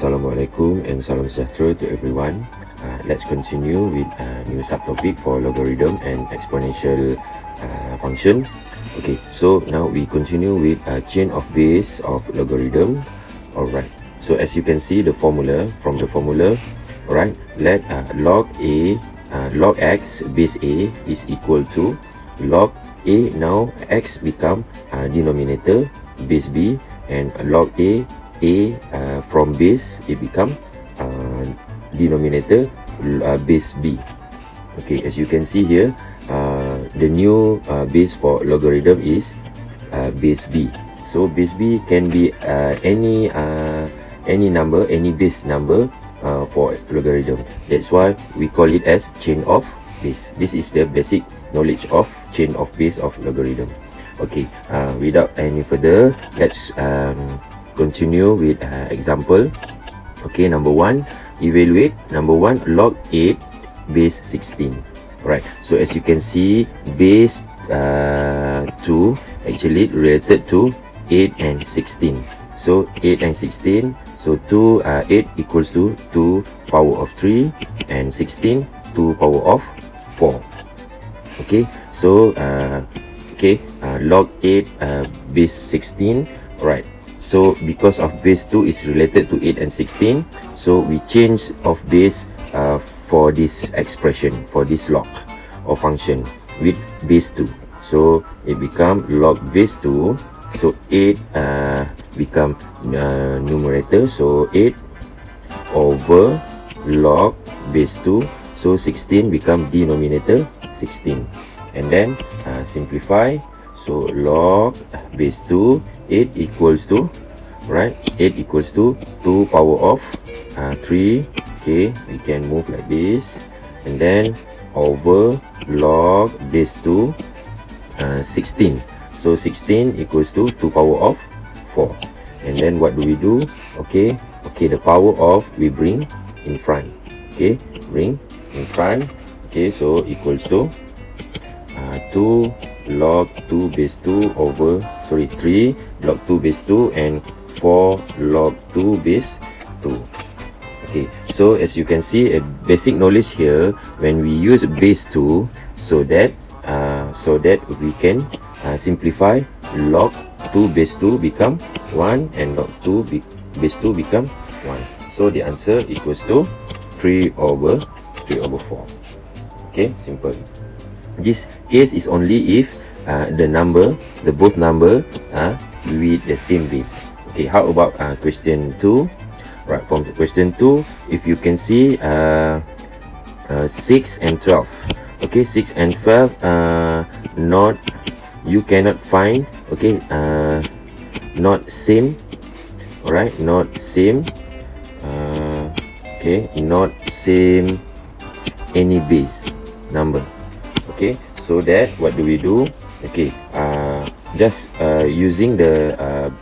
Assalamualaikum and salam sejahtera to everyone. Let's continue with a new subtopic for logarithm and exponential function. Okay, so now we continue with a chain of base of logarithm. Alright, so as you can see the formula, from the formula, alright, let log x base a is equal to log a. Now x become denominator base b, and log a from base it become denominator base b. Okay, as you can see here, the new base for logarithm is base b. So base b can be any number, any base number for logarithm. That's why we call it as chain of base. This is the basic knowledge of chain of base of logarithm. Okay, without any further, let's continue with example. Okay, number one, evaluate number one log 8 base 16. Right, so as you can see, base 2 actually related to 8 and 16. So 8 and 16, so 8 equals to 2 power of 3 and 16 2 power of 4. Okay, so log 8 base 16. Right, so because of base 2 is related to 8 and 16, so we change of base for this expression, for this log or function with base 2. So it become log base 2. So 8 become numerator, so 8 over log base 2. So 16 become denominator 16, and then simplify. So log base 2, 8 equals to, right, 8 equals to 2 power of 3. Okay, we can move like this, and then over log base 2 16. So 16 equals to 2 power of 4. And then what do we do? Okay, the power of we bring in front. Okay, bring in front. Okay, so equals to 2 log 2 base 2 over 3 log 2 base 2 and 4 log 2 base 2. Okay, so as you can see, a basic knowledge here, when we use base 2, so that we can simplify log 2 base 2 become 1 and log 2 base 2 become 1. So the answer equals to 3 over 4. Okay, simple. This case is only if the both number with the same base. Okay, how about question 2? Right, from question 2, if you can see 6 and 12. Okay, 6 and 12 you cannot find. Okay, not same. Alright, not same. Okay, not same any base number. Okay, so that what do we do? Okay, just using the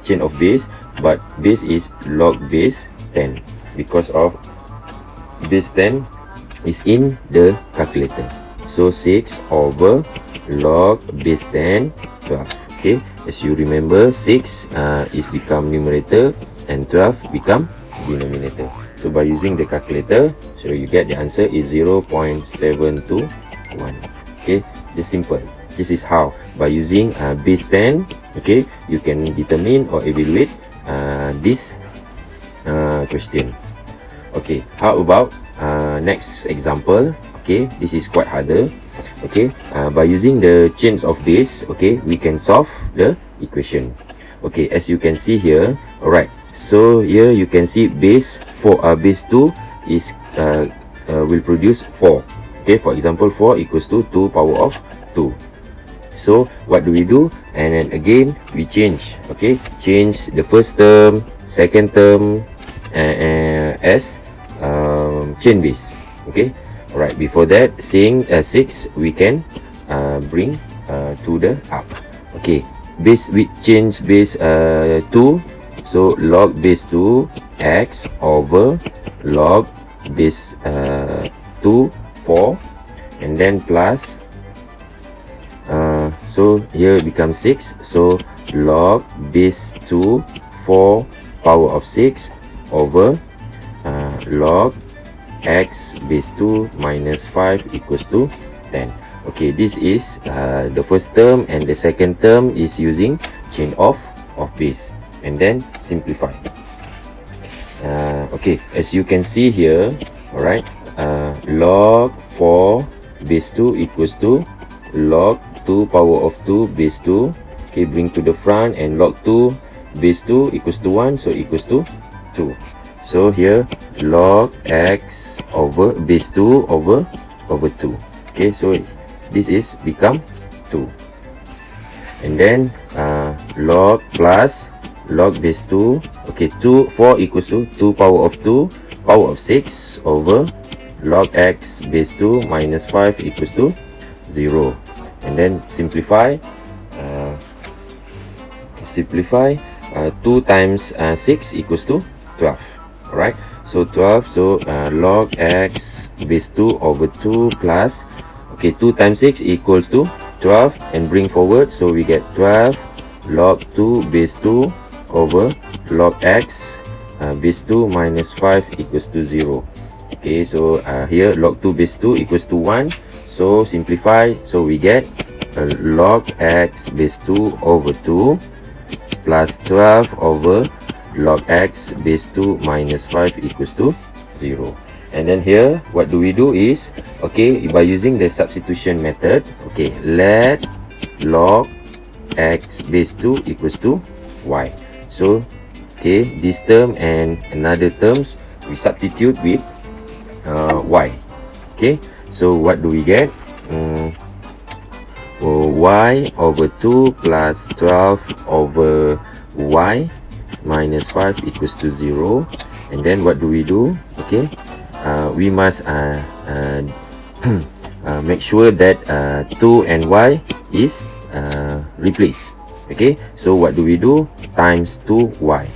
chain of base, but base is log base 10 because of base 10 is in the calculator. So 6 over log base 10 12. Okay, as you remember, 6 is become numerator and 12 become denominator. So by using the calculator, so you get the answer is 0.721. Okay, just simple. This is how, by using base 10, okay, you can determine or evaluate this question. Okay, how about next example? Okay, this is quite harder. Okay, by using the chains of base, okay, we can solve the equation. Okay, as you can see here, alright, so here you can see base 4 base 2 is will produce 4. Okay, for example, 4 equals to 2 power of 2. So what do we do? And then again we change. Okay, change the first term, second term as chain base. Okay, alright, before that, seeing 6 we can bring to the up. Okay, base with change base 2. So log base 2 x over log base 2 4, and then plus so here becomes 6. So log base 2 4 power of 6 over log x base 2 minus 5 equals to 10. Okay, this is the first term, and the second term is using chain of base, and then simplify. Okay, as you can see here, alright, log 4 base 2 equals to log 2 power of 2 base 2. Okay, bring to the front, and log 2 base 2 equals to 1, so equals to 2. So here log x over base 2 over 2. Okay, so this is become 2. And then log plus log base 2. Okay, 4 equals to 2 power of 2 power of 6 over log x base 2 minus 5 equals to 0. And then simplify. 2 times 6 equals to 12. Alright, so 12, so log x base 2 over 2 plus, okay, 2 times 6 equals to 12, and bring forward, so we get 12 log 2 base 2 over log x base 2 minus 5 equals to 0. Okay, so here log 2 base 2 equals to 1, so simplify, so we get log x base 2 over 2 plus 12 over log x base 2 minus 5 equals to 0. And then here, what do we do is, okay, by using the substitution method, okay, let log x base 2 equals to y. So, okay, this term and another terms, we substitute with y. Okay, so what do we get? Y over 2 plus 12 over y minus 5 equals to 0. And then what do we do? Okay, we must make sure that 2 and y is replaced. Okay, so what do we do? Times 2y.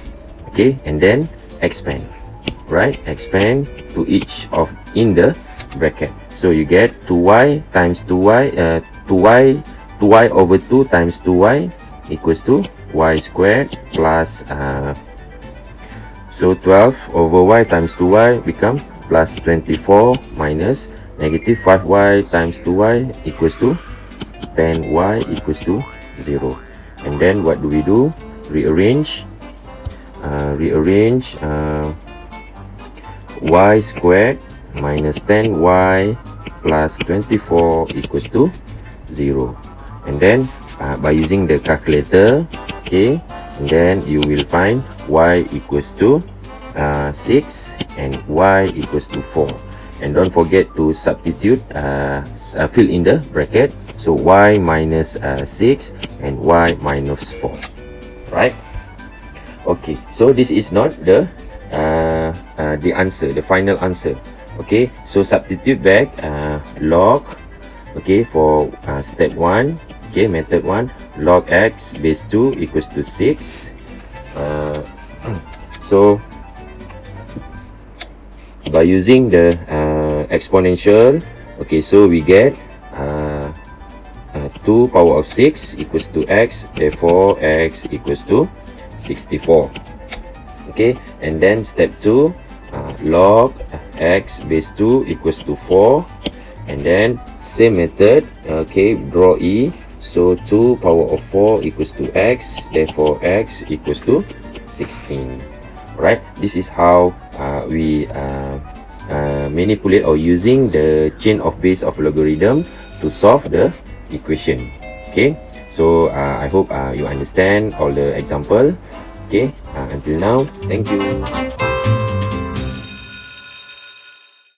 Okay, and then expand, right? Expand to each of in the bracket. So you get 2y times 2y, 2y over 2 times 2y equals to y squared plus so 12 over y times 2y become plus 24 minus negative 5y times 2y equals to 10y equals to 0. And then what do we do? Rearrange y squared minus 10y plus 24 equals to 0. And then by using the calculator, okay, and then you will find y equals to 6 and y equals to 4. And don't forget to substitute, fill in the bracket, so y minus 6 and y minus 4, right? Okay, so this is not the answer, the final answer. Okay, so substitute back log, okay, for step 1, okay, method 1, log x base 2 equals to 6. So by using the exponential, okay, so we get 2 power of 6 equals to x, therefore x equals to 64. Okay, and then step 2, log x base 2 equals to 4, and then same method, okay, draw e, so 2 power of 4 equals to x, therefore x equals to 16. Right, this is how we manipulate or using the chain of base of logarithm to solve the equation. Okay, so I hope you understand all the example. Okay, until now, thank you.